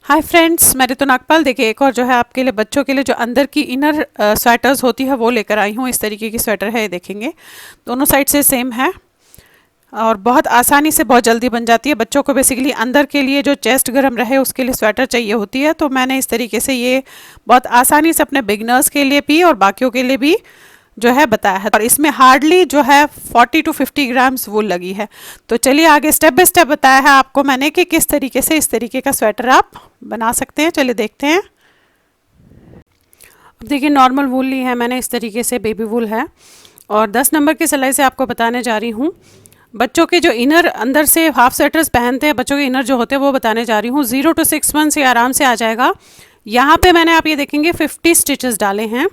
Hi friends, मैं ऋतु नागपाल। देखिए, एक और जो है आपके लिए बच्चों के लिए जो अंदर की इनर स्वेटर्स होती है वो लेकर आई हूँ। इस तरीके की स्वेटर है, ये देखेंगे दोनों साइड से सेम है और बहुत आसानी से बहुत जल्दी बन जाती है। बच्चों को बेसिकली अंदर के लिए जो चेस्ट गर्म रहे उसके लिए स्वेटर चाहिए होती है, तो मैंने इस तरीके से ये बहुत आसानी से अपने बिगनर्स के लिए भी और बाकियों के लिए भी जो है बताया है। और इसमें हार्डली जो है 40 to 50 ग्राम्स वूल लगी है। तो चलिए आगे स्टेप बाय स्टेप बताया है आपको मैंने कि किस तरीके से इस तरीके का स्वेटर आप बना सकते हैं। चलिए देखते हैं। अब देखिए, नॉर्मल वूल ली है मैंने, इस तरीके से बेबी वूल है और 10 नंबर की सिलाई से आपको बताने जा रही हूँ। बच्चों के जो इनर अंदर से हाफ स्वेटर्स पहनते हैं, बच्चों के इनर जो होते हैं वो बताने जा रही हूँ। 0 to 6 मंथ्स ये आराम से आ जाएगा। यहाँ पे मैंने, आप ये देखेंगे, 50 स्टिचेस डाले हैं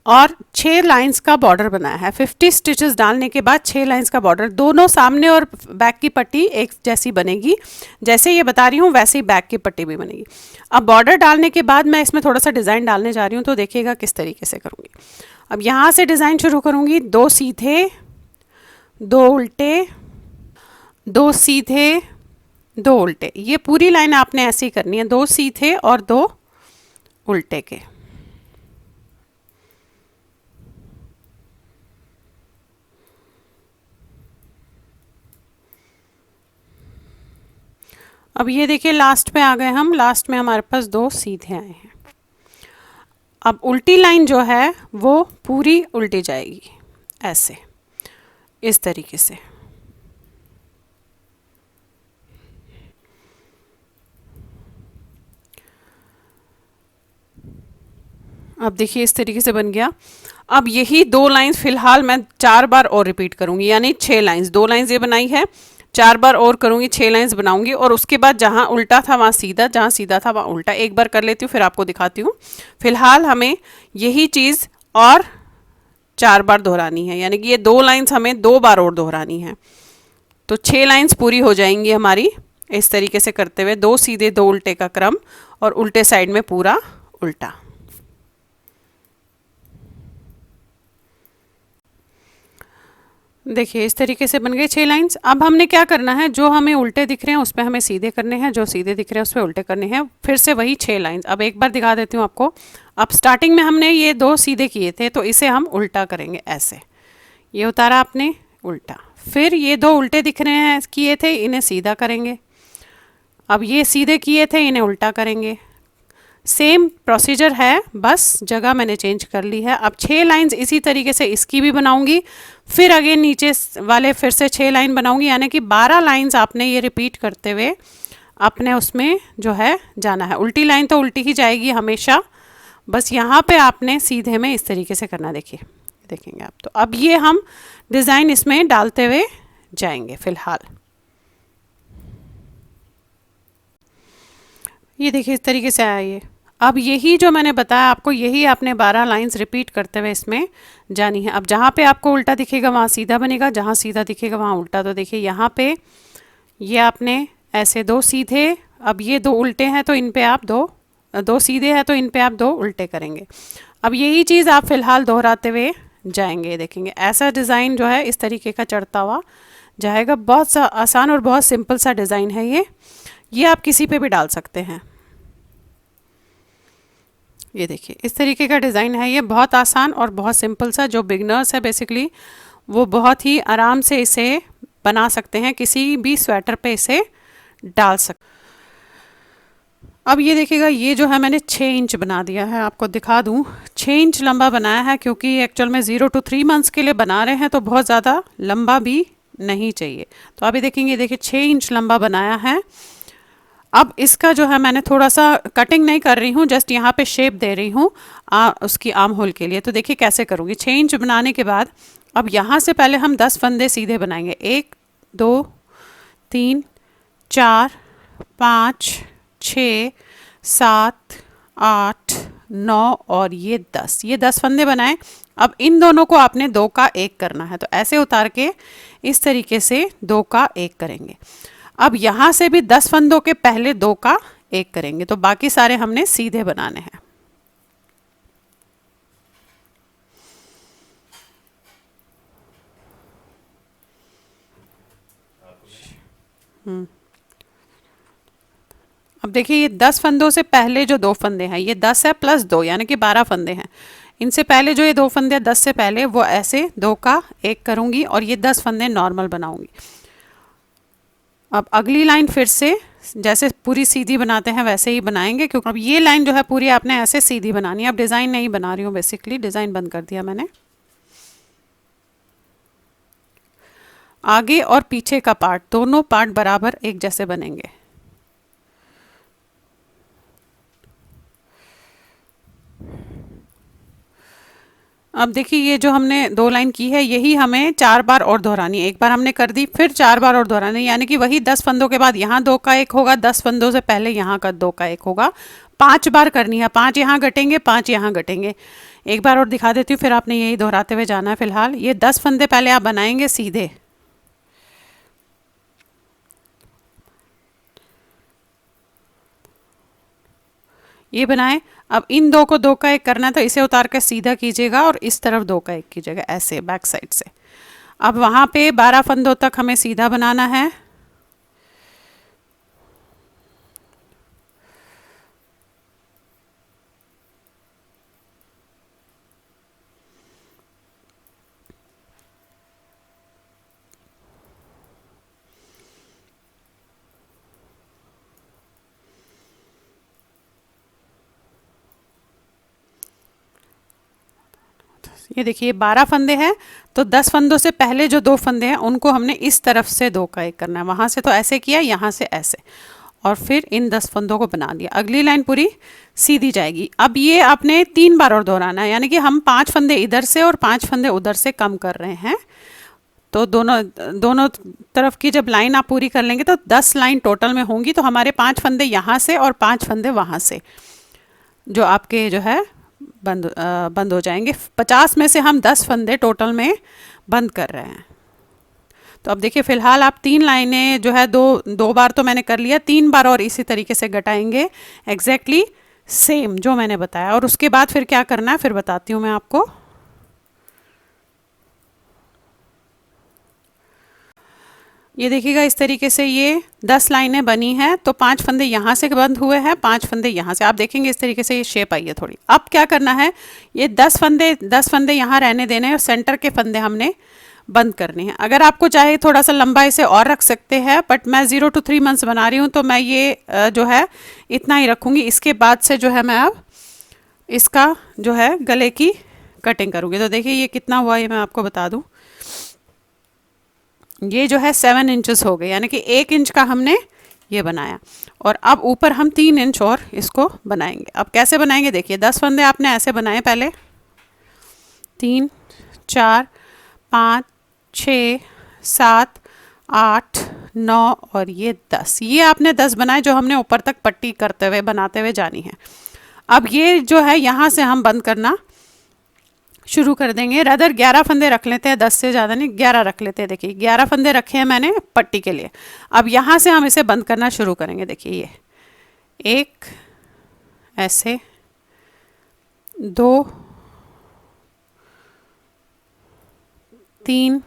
और 6 लाइंस का बॉर्डर बनाया है। 50 स्टिचेस डालने के बाद 6 लाइंस का बॉर्डर, दोनों सामने और बैक की पट्टी एक जैसी बनेगी। जैसे ये बता रही हूँ वैसे ही बैक की पट्टी भी बनेगी। अब बॉर्डर डालने के बाद मैं इसमें थोड़ा सा डिज़ाइन डालने जा रही हूँ, तो देखिएगा किस तरीके से करूँगी। अब यहाँ से डिज़ाइन शुरू करूँगी। 2 सीधे, 2 उल्टे, 2 सीधे, 2 उल्टे। ये पूरी लाइन आपने ऐसे ही करनी है, 2 सीधे और 2 उल्टे के। अब ये देखिए, लास्ट पे आ गए हम। लास्ट में हमारे पास 2 सीधे आए हैं। अब उल्टी लाइन जो है वो पूरी उल्टी जाएगी, ऐसे, इस तरीके से। अब देखिए इस तरीके से बन गया। अब यही 2 लाइंस फिलहाल मैं 4 बार और रिपीट करूंगी, यानी 6 लाइंस। 2 लाइंस ये बनाई है, 4 बार और करूंगी, 6 लाइंस बनाऊंगी और उसके बाद जहां उल्टा था वहां सीधा, जहां सीधा था वहां उल्टा। एक बार कर लेती हूँ फिर आपको दिखाती हूँ। फिलहाल हमें यही चीज़ और 4 बार दोहरानी है, यानी कि ये 2 लाइंस हमें 2 बार और दोहरानी है, तो 6 लाइंस पूरी हो जाएंगी हमारी। इस तरीके से करते हुए 2 सीधे 2 उल्टे का क्रम और उल्टे साइड में पूरा उल्टा। देखिए इस तरीके से बन गए 6 लाइंस। अब हमने क्या करना है, जो हमें उल्टे दिख रहे हैं उस पर हमें सीधे करने हैं, जो सीधे दिख रहे हैं उस पर उल्टे करने हैं। फिर से वही 6 लाइंस। अब एक बार दिखा देती हूँ आपको। अब स्टार्टिंग में हमने ये 2 सीधे किए थे, तो इसे हम उल्टा करेंगे ऐसे। ये उतारा आपने, उल्टा। फिर ये 2 उल्टे दिख रहे हैं किए थे, इन्हें सीधा करेंगे। अब ये सीधे किए थे, इन्हें उल्टा करेंगे। सेम प्रोसीजर है, बस जगह मैंने चेंज कर ली है। अब 6 लाइंस इसी तरीके से इसकी भी बनाऊंगी। फिर अगेन नीचे वाले फिर से 6 लाइन बनाऊंगी, यानी कि 12 लाइंस आपने ये रिपीट करते हुए अपने उसमें जो है जाना है। उल्टी लाइन तो उल्टी ही जाएगी हमेशा, बस यहाँ पे आपने सीधे में इस तरीके से करना। देखिए, देखेंगे आप। तो अब ये हम डिज़ाइन इसमें डालते हुए जाएंगे। फिलहाल ये देखिए इस तरीके से आया ये। अब यही जो मैंने बताया आपको, यही आपने 12 लाइंस रिपीट करते हुए इसमें जानी है। अब जहाँ पे आपको उल्टा दिखेगा वहाँ सीधा बनेगा, जहाँ सीधा दिखेगा वहाँ उल्टा। तो देखिए यहाँ पे ये आपने ऐसे 2 सीधे, अब ये 2 उल्टे हैं तो इन पे आप 2 सीधे हैं तो इन पे आप 2 उल्टे करेंगे। अब यही चीज़ आप फिलहाल दोहराते हुए जाएंगे। देखेंगे ऐसा डिज़ाइन जो है इस तरीके का चढ़ता हुआ जाएगा। बहुत सा आसान और बहुत सिंपल सा डिज़ाइन है ये आप किसी पे भी डाल सकते हैं। ये देखिए इस तरीके का डिज़ाइन है ये, बहुत आसान और बहुत सिंपल सा। जो बिगनर्स है बेसिकली वो बहुत ही आराम से इसे बना सकते हैं, किसी भी स्वेटर पे इसे डाल सकते। अब ये देखिएगा, ये जो है मैंने 6 इंच बना दिया है। आपको दिखा दूँ, 6 इंच लंबा बनाया है, क्योंकि एक्चुअल में 0 to 3 मंथ्स के लिए बना रहे हैं तो बहुत ज़्यादा लंबा भी नहीं चाहिए। तो अभी देखेंगे, देखिए 6 इंच लंबा बनाया है। अब इसका जो है मैंने थोड़ा सा कटिंग नहीं कर रही हूँ, जस्ट यहाँ पे शेप दे रही हूँ उसकी आर्म होल के लिए। तो देखिए कैसे करूँगी। 6 इंच बनाने के बाद अब यहाँ से पहले हम 10 फंदे सीधे बनाएंगे। 1 2 3 4 5 6 7 8 9 और ये 10, ये 10 फंदे बनाए। अब इन दोनों को आपने 2 का 1 करना है, तो ऐसे उतार के इस तरीके से 2 का 1 करेंगे। अब यहाँ से भी 10 फंदों के पहले 2 का 1 करेंगे, तो बाकी सारे हमने सीधे बनाने हैं। अब देखिए ये 10 फंदों से पहले जो 2 फंदे हैं, ये 10 है प्लस 2 यानी कि 12 फंदे हैं। इनसे पहले जो ये 2 फंदे 10 से पहले, वो ऐसे 2 का 1 करूँगी और ये 10 फंदे नॉर्मल बनाऊँगी। अब अगली लाइन फिर से जैसे पूरी सीधी बनाते हैं वैसे ही बनाएंगे, क्योंकि अब ये लाइन जो है पूरी आपने ऐसे सीधी बनानी है। अब डिज़ाइन नहीं बना रही हूँ, बेसिकली डिज़ाइन बंद कर दिया मैंने। आगे और पीछे का पार्ट, दोनों पार्ट बराबर एक जैसे बनेंगे। अब देखिए ये जो हमने 2 लाइन की है, यही हमें 4 बार और दोहरानी है। एक बार हमने कर दी, फिर 4 बार और दोहरानी, यानी कि वही 10 फंदों के बाद यहाँ 2 का 1 होगा, 10 फंदों से पहले यहाँ का 2 का 1 होगा। 5 बार करनी है, 5 यहाँ घटेंगे, 5 यहाँ घटेंगे। एक बार और दिखा देती हूँ, फिर आपने यही दोहराते हुए जाना है। फिलहाल ये 10 फंदे पहले आप बनाएंगे सीधे, ये बनाएं। अब इन 2 को 2 का 1 करना है, तो इसे उतार कर सीधा कीजिएगा और इस तरफ 2 का 1 कीजिएगा, ऐसे बैक साइड से। अब वहाँ पे 12 फंदों तक हमें सीधा बनाना है। ये देखिए 12 फंदे हैं, तो 10 फंदों से पहले जो 2 फंदे हैं उनको हमने इस तरफ से 2 का 1 करना है। वहाँ से तो ऐसे किया, यहाँ से ऐसे, और फिर इन 10 फंदों को बना दिया। अगली लाइन पूरी सीधी जाएगी। अब ये आपने 3 बार और दोहराना है, यानी कि हम 5 फंदे इधर से और 5 फंदे उधर से कम कर रहे हैं। तो दोनों तरफ की जब लाइन आप पूरी कर लेंगे तो 10 लाइन टोटल में होंगी। तो हमारे 5 फंदे यहाँ से और 5 फंदे वहाँ से जो आपके जो है बंद हो जाएंगे। 50 में से हम 10 फंदे टोटल में बंद कर रहे हैं। तो अब देखिए फ़िलहाल आप 3 लाइनें जो है दो बार तो मैंने कर लिया, 3 बार और इसी तरीके से घटाएंगे, एग्जैक्टली सेम जो मैंने बताया। और उसके बाद फिर क्या करना है फिर बताती हूँ मैं आपको। ये देखिएगा इस तरीके से ये 10 लाइनें बनी हैं, तो 5 फंदे यहाँ से बंद हुए हैं, 5 फंदे यहाँ से। आप देखेंगे इस तरीके से ये शेप आई है थोड़ी। अब क्या करना है, ये 10 फंदे यहाँ रहने देने हैं और सेंटर के फंदे हमने बंद करने हैं। अगर आपको चाहे थोड़ा सा लंबा इसे और रख सकते हैं, बट मैं 0 to 3 मंथ्स बना रही हूँ, तो मैं ये जो है इतना ही रखूँगी। इसके बाद से जो है मैं अब इसका जो है गले की कटिंग करूँगी। तो देखिए ये कितना हुआ, ये मैं आपको बता दूँ। ये जो है 7 इंचेस हो गए, यानी कि 1 इंच का हमने ये बनाया। और अब ऊपर हम 3 इंच और इसको बनाएंगे। अब कैसे बनाएंगे देखिए, 10 फंदे आपने ऐसे बनाए पहले, 3 4 5 6 7 8 9 और ये 10। ये आपने 10 बनाए जो हमने ऊपर तक पट्टी करते हुए बनाते हुए जानी है। अब ये जो है यहाँ से हम बंद करना शुरू कर देंगे। रदर 11 फंदे रख लेते हैं, 10 से ज़्यादा नहीं, 11 रख लेते हैं। देखिए 11 फंदे रखे हैं मैंने पट्टी के लिए। अब यहाँ से हम इसे बंद करना शुरू करेंगे। देखिए ये 1 ऐसे, 2 3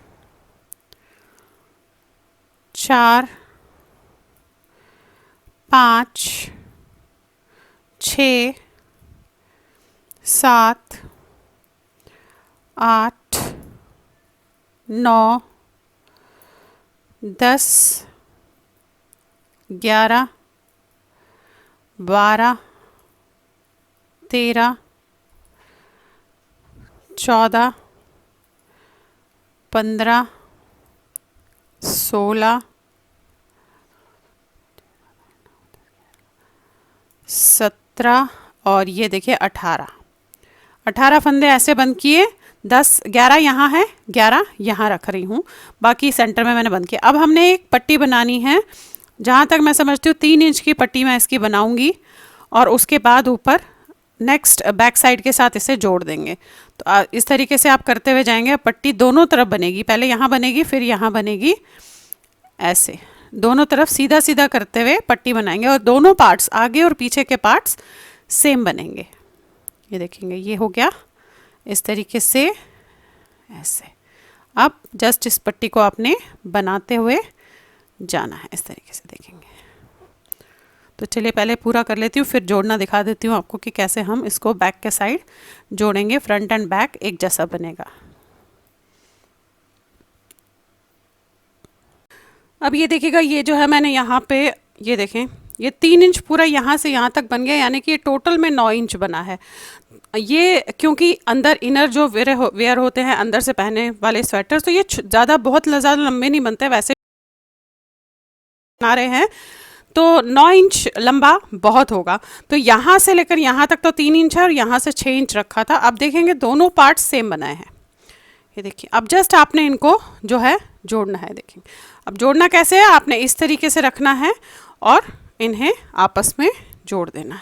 4 5 6 7 8 9 10 11 12 13 14 15 16 17 और ये देखिए 18 फंदे ऐसे बंद किए। 11 यहाँ है, 11 यहाँ रख रही हूँ, बाकी सेंटर में मैंने बंद किया। अब हमने एक पट्टी बनानी है, जहाँ तक मैं समझती हूँ 3 इंच की पट्टी मैं इसकी बनाऊँगी और उसके बाद ऊपर नेक्स्ट बैक साइड के साथ इसे जोड़ देंगे। तो इस तरीके से आप करते हुए जाएंगे। पट्टी दोनों तरफ बनेगी, पहले यहाँ बनेगी फिर यहाँ बनेगी, ऐसे दोनों तरफ सीधा सीधा करते हुए पट्टी बनाएंगे और दोनों पार्ट्स आगे और पीछे के पार्ट्स सेम बनेंगे। ये देखेंगे ये हो गया इस तरीके से, ऐसे। अब जस्ट इस पट्टी को आपने बनाते हुए जाना है इस तरीके से, देखेंगे। तो चलिए पहले पूरा कर लेती हूँ, फिर जोड़ना दिखा देती हूँ आपको कि कैसे हम इसको बैक के साइड जोड़ेंगे। फ्रंट एंड बैक एक जैसा बनेगा। अब ये देखिएगा, ये जो है मैंने यहाँ पे, ये देखें, ये 3 इंच पूरा यहाँ से यहाँ तक बन गया, यानी कि ये टोटल में 9 इंच बना है। ये क्योंकि अंदर इनर जो वेयर होते हैं अंदर से पहने वाले स्वेटर्स, तो ये ज़्यादा बहुत ज़्यादा लंबे नहीं बनते, वैसे बना रहे हैं तो 9 इंच लंबा बहुत होगा। तो यहाँ से लेकर यहाँ तक तो 3 इंच है और यहाँ से 6 इंच रखा था। अब देखेंगे दोनों पार्ट सेम बनाए हैं। ये देखिए, अब जस्ट आपने इनको जो है जोड़ना है। देखेंगे अब जोड़ना कैसे है, आपने इस तरीके से रखना है और इन्हें आपस में जोड़ देना है।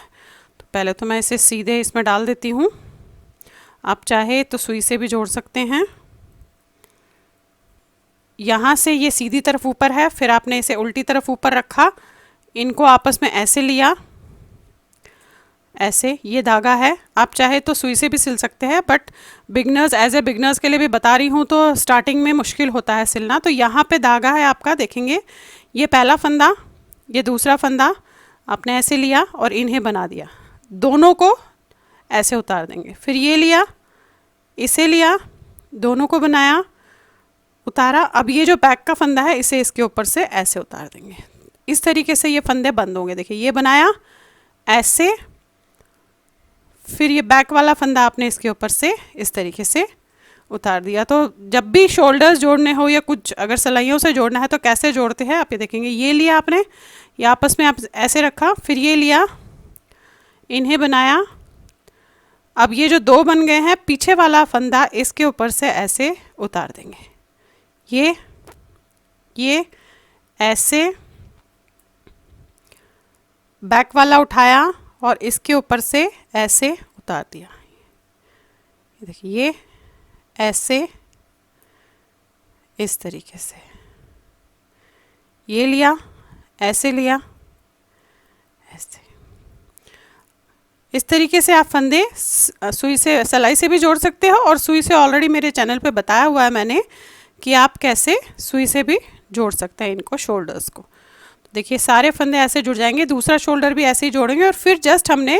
तो पहले तो मैं इसे सीधे इसमें डाल देती हूँ, आप चाहे तो सुई से भी जोड़ सकते हैं। यहाँ से ये सीधी तरफ ऊपर है, फिर आपने इसे उल्टी तरफ ऊपर रखा, इनको आपस में ऐसे लिया, ऐसे, ये धागा है। आप चाहे तो सुई से भी सिल सकते हैं, but beginners, as a beginners के लिए भी बता रही हूँ, तो स्टार्टिंग में मुश्किल होता है सिलना। तो यहाँ पे धागा है आपका, देखेंगे ये पहला फंदा, ये दूसरा फंदा आपने ऐसे लिया और इन्हें बना दिया, दोनों को ऐसे उतार देंगे। फिर ये लिया, इसे लिया, दोनों को बनाया, उतारा। अब ये जो बैक का फंदा है इसे इसके ऊपर से ऐसे उतार देंगे। इस तरीके से ये फंदे बंद होंगे। देखिए ये बनाया ऐसे, फिर ये बैक वाला फंदा आपने इसके ऊपर से इस तरीके से उतार दिया। तो जब भी शोल्डर्स जोड़ने हो या कुछ अगर सिलाइयों से जोड़ना है तो कैसे जोड़ते हैं आप ये देखेंगे। ये लिया आपने, ये आपस में आप ऐसे रखा, फिर ये लिया, इन्हें बनाया। अब ये जो 2 बन गए हैं, पीछे वाला फंदा इसके ऊपर से ऐसे उतार देंगे। ये ऐसे बैक वाला उठाया और इसके ऊपर से ऐसे उतार दिया। देखिए ये ऐसे, इस तरीके से ये लिया, ऐसे लिया, ऐसे। इस तरीके से आप फंदे सुई से, सिलाई से भी जोड़ सकते हो, और सुई से ऑलरेडी मेरे चैनल पे बताया हुआ है मैंने कि आप कैसे सुई से भी जोड़ सकते हैं इनको, शोल्डर्स को। देखिए सारे फंदे ऐसे जुड़ जाएंगे, दूसरा शोल्डर भी ऐसे ही जोड़ेंगे, और फिर जस्ट हमने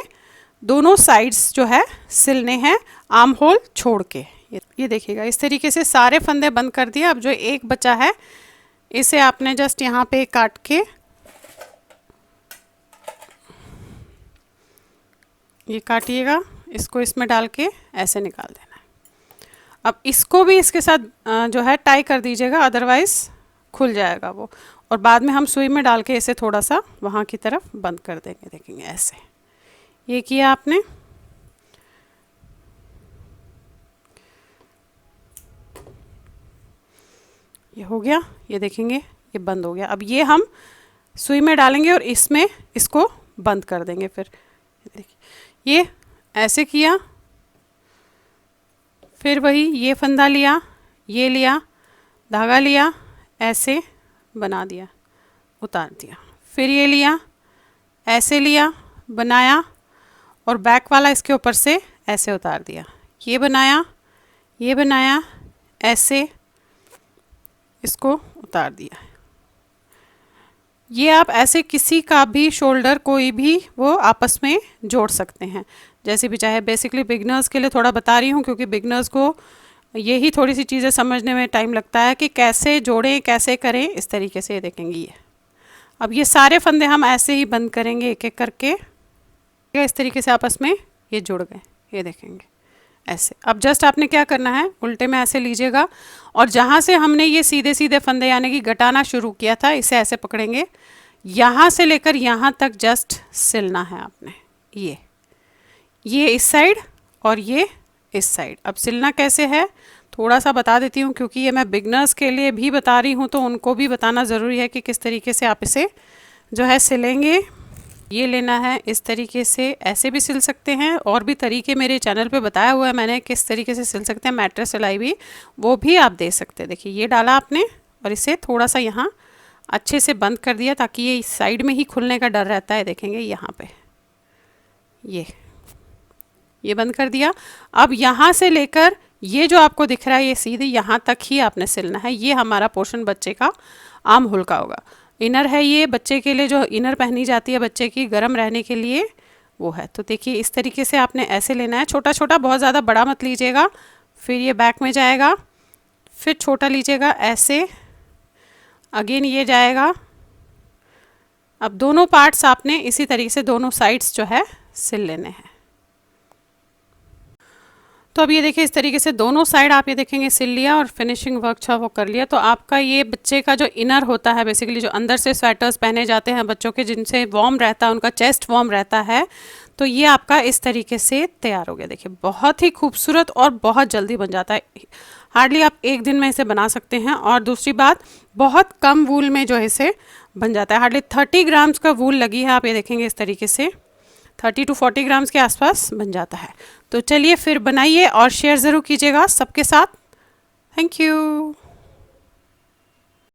दोनों साइड्स जो है सिलने हैं आर्म होल छोड़ के। ये देखिएगा इस तरीके से सारे फंदे बंद कर दिए। अब जो एक बचा है इसे आपने जस्ट यहाँ पे काट के ये काटिएगा, इसको इसमें डाल के ऐसे निकाल देना है। अब इसको भी इसके साथ जो है टाई कर दीजिएगा, अदरवाइज खुल जाएगा वो, और बाद में हम सुई में डाल के इसे थोड़ा सा वहाँ की तरफ बंद कर देंगे। देखेंगे ऐसे, ये किया आपने। ये हो गया, ये देखेंगे ये बंद हो गया। अब ये हम सुई में डालेंगे और इसमें इसको बंद कर देंगे। फिर देखिए ये ऐसे किया, फिर वही ये फंदा लिया, ये लिया, धागा लिया, ऐसे बना दिया, उतार दिया, फिर ये लिया, ऐसे लिया, बनाया, और बैक वाला इसके ऊपर से ऐसे उतार दिया, ये बनाया, ये बनाया, ऐसे इसको उतार दिया। ये आप ऐसे किसी का भी शोल्डर कोई भी वो आपस में जोड़ सकते हैं, जैसे भी चाहे। बेसिकली बिगनर्स के लिए थोड़ा बता रही हूँ, क्योंकि बिगनर्स को यही थोड़ी सी चीज़ें समझने में टाइम लगता है कि कैसे जोड़ें, कैसे करें। इस तरीके से ये देखेंगे ये। अब ये सारे फंदे हम ऐसे ही बंद करेंगे एक एक करके। इस तरीके से आपस में ये जुड़ गए, ये देखेंगे ऐसे। अब जस्ट आपने क्या करना है, उल्टे में ऐसे लीजिएगा, और जहाँ से हमने ये सीधे सीधे फंदे यानी कि घटाना शुरू किया था, इसे ऐसे पकड़ेंगे, यहाँ से लेकर यहाँ तक जस्ट सिलना है आपने। ये इस साइड और ये इस साइड। अब सिलना कैसे है थोड़ा सा बता देती हूँ, क्योंकि ये मैं बिगनर्स के लिए भी बता रही हूँ, तो उनको भी बताना ज़रूरी है कि किस तरीके से आप इसे जो है सिलेंगे। ये लेना है इस तरीके से, ऐसे भी सिल सकते हैं, और भी तरीके मेरे चैनल पे बताया हुआ है मैंने किस तरीके से सिल सकते हैं। मैट्रेस सिलाई भी, वो भी आप दे सकते हैं। देखिए ये डाला आपने और इसे थोड़ा सा यहाँ अच्छे से बंद कर दिया, ताकि ये साइड में ही खुलने का डर रहता है। देखेंगे यहाँ पे ये बंद कर दिया। अब यहाँ से लेकर ये जो आपको दिख रहा है ये सीधे यहाँ तक ही आपने सिलना है। ये हमारा पोर्शन बच्चे का आर्म होल का होगा। इनर है ये बच्चे के लिए, जो इनर पहनी जाती है बच्चे की गर्म रहने के लिए, वो है। तो देखिए इस तरीके से आपने ऐसे लेना है, छोटा छोटा, बहुत ज़्यादा बड़ा मत लीजिएगा, फिर ये बैक में जाएगा, फिर छोटा लीजिएगा ऐसे, अगेन ये जाएगा। अब दोनों पार्ट्स आपने इसी तरीके से दोनों साइड्स जो है सिल लेने हैं। तो अब ये देखिए इस तरीके से दोनों साइड आप ये देखेंगे सिल लिया और फिनिशिंग वर्क था वो कर लिया। तो आपका ये बच्चे का जो इनर होता है बेसिकली, जो अंदर से स्वेटर्स पहने जाते हैं बच्चों के, जिनसे वार्म रहता है, उनका चेस्ट वार्म रहता है, तो ये आपका इस तरीके से तैयार हो गया। देखिए बहुत ही खूबसूरत और बहुत जल्दी बन जाता है, हार्डली आप एक दिन में इसे बना सकते हैं। और दूसरी बात, बहुत कम वूल में जो है इसे बन जाता है, हार्डली 30 ग्राम्स का वूल लगी है, आप ये देखेंगे इस तरीके से 30 to 40 ग्राम्स के आसपास बन जाता है। तो चलिए फिर बनाइए और शेयर ज़रूर कीजिएगा सबके साथ। Thank you.